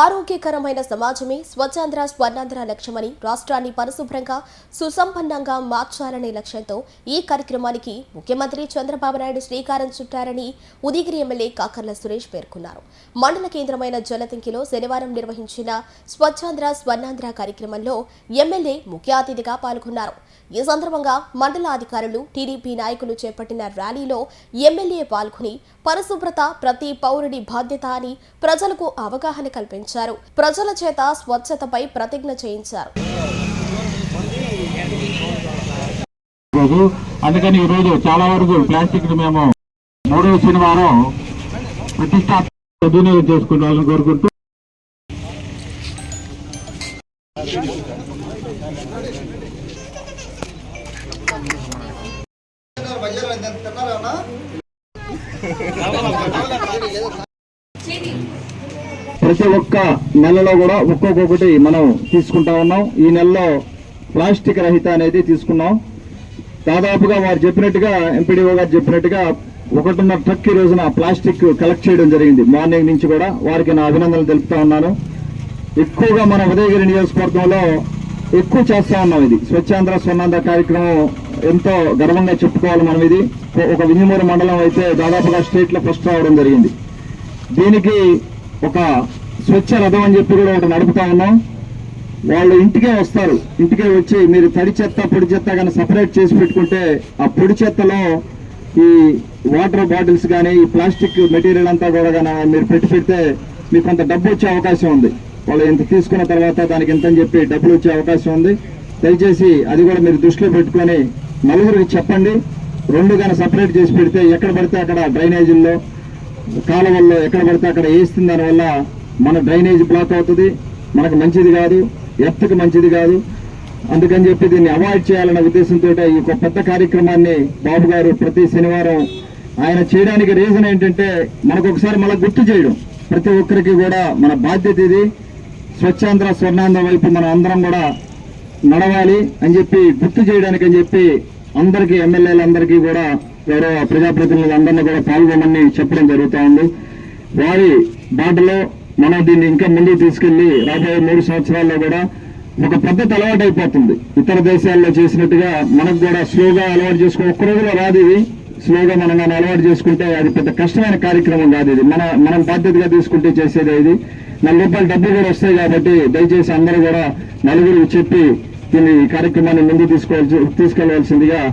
ఆరోగ్యకరమైన సమాజమే స్వచ్ఛాంధ్ర స్వర్ణాంధ్ర లక్ష్యమని రాష్ట్రాన్ని పరిశుభ్రంగా సుసంపన్నంగా మార్చాలనే లక్ష్యంతో ఈ కార్యక్రమానికి ముఖ్యమంత్రి చంద్రబాబు నాయుడు శ్రీకారం చుట్టారని ఉదయగిరి ఎమ్మెల్యే కాకర్ల సురేష్ పేర్కొన్నారు. మండల కేంద్రమైన జలతింకిలో శనివారం నిర్వహించిన స్వచ్ఛాంధ్ర స్వర్ణాంధ్ర కార్యక్రమంలో ఎమ్మెల్యే ముఖ్య అతిథిగా పాల్గొన్నారు. ఈ సందర్భంగా మండల అధికారులు, టీడీపీ నాయకులు చేపట్టిన ర్యాలీలో ఎమ్మెల్యే పాల్గొని పరిశుభ్రత ప్రతి పౌరుడి బాధ్యత అని ప్రజలకు అవగాహన కల్పించారు. ప్రజల చేత స్వచ్ఛతపై ప్రతిజ్ఞ చేయించారు. అందుకని ఈ రోజు చాలా వరకు ప్లాస్టిక్ మేము 3వ శనివారం ప్రతిష్టాత్మక సద్వినియోగం చేసుకుంటామని కోరుకుంటూ ప్రతి ఒక్క నెలలో కూడా ఒక్కొక్కటి మనం తీసుకుంటా ఉన్నాం. ఈ నెలలో ప్లాస్టిక్ రహిత అనేది తీసుకున్నాం. దాదాపుగా వారు చెప్పినట్టుగా, ఎంపీడీఓ గారు చెప్పినట్టుగా 1.5 ట్రక్ ఈ రోజున ప్లాస్టిక్ కలెక్ట్ చేయడం జరిగింది. మార్నింగ్ నుంచి కూడా వారికి నా అభినందనలు తెలుపుతా ఉన్నాను. ఎక్కువగా మన ఉదయగిరి నియోజకవర్గంలో ఎక్కువ చేస్తా ఉన్నాం. ఇది స్వచ్ఛాంధ్ర స్వర్ణాంధ్ర కార్యక్రమం ఎంతో గర్వంగా చెప్పుకోవాలి. మనం ఇది ఒక వింజమూరు మండలం అయితే దాదాపుగా స్టేట్ లో ఫస్ట్ రావడం జరిగింది. దీనికి ఒక స్వచ్ఛ రథం అని చెప్పి కూడా ఒకటి నడుపుతా ఉన్నాం. వాళ్ళు ఇంటికే వస్తారు. ఇంటికే వచ్చి మీరు తడి చెత్త పొడి చెత్త కానీ సపరేట్ చేసి పెట్టుకుంటే ఆ పొడి చెత్తలో ఈ వాటర్ బాటిల్స్ కానీ ఈ ప్లాస్టిక్ మెటీరియల్ అంతా కూడా కానీ మీరు పెడితే మీకు కొంత డబ్బు వచ్చే అవకాశం ఉంది. వాళ్ళు ఇంత తీసుకున్న తర్వాత దానికి ఎంత అని చెప్పి డబ్బులు వచ్చే అవకాశం ఉంది. దయచేసి అది కూడా మీరు దృష్టిలో పెట్టుకొని నలుగురికి చెప్పండి. 2 కానీ సపరేట్ చేసి పెడితే ఎక్కడ పడితే అక్కడ డ్రైనేజీల్లో, కాలువల్లో ఎక్కడ పడితే అక్కడ వేస్తుంది. దానివల్ల మన డ్రైనేజ్ బ్లాక్ అవుతుంది, మనకు మంచిది కాదు, ఎర్త్కి మంచిది కాదు. అందుకని చెప్పి దీన్ని అవాయిడ్ చేయాలన్న ఉద్దేశంతో ఈ ఒక పెద్ద కార్యక్రమాన్ని బాబు గారు ప్రతి శనివారం ఆయన చేయడానికి రీజన్ ఏంటంటే మనకు ఒకసారి మళ్ళీ గుర్తు చేయడం. ప్రతి ఒక్కరికి కూడా మన బాధ్యత ఇది. స్వచ్ఛాంధ్ర స్వర్ణాంధ్ర వైపు మనం అందరం కూడా నడవాలి అని చెప్పి గుర్తు చేయడానికి అని చెప్పి అందరికీ, ఎమ్మెల్యేలందరికీ కూడా గౌరవ ప్రజాప్రతినిధులందరినీ కూడా పాల్గొనమని చెప్పడం జరుగుతూ ఉంది. వారి బాటలో మనం దీన్ని ఇంకా ముందుకు తీసుకెళ్లి రాబోయే 3 సంవత్సరాల్లో కూడా ఒక పద్ధతి అలవాటు అయిపోతుంది. ఇతర దేశాల్లో చేసినట్టుగా మనకు కూడా స్లోగా అలవాటు చేసుకుని ఒక్క రోజులో రాదు. ఇది స్లోగా మనం అలవాటు చేసుకుంటే అది పెద్ద కష్టమైన కార్యక్రమం కాదు. ఇది మనం బాధ్యతగా తీసుకుంటే చేసేదే. ఇది ₹4 డబ్బులు కూడా వస్తాయి. కాబట్టి దయచేసి అందరూ కూడా నలుగురికి చెప్పి దీన్ని కార్యక్రమాన్ని ముందుకు తీసుకెళ్లవలసిందిగా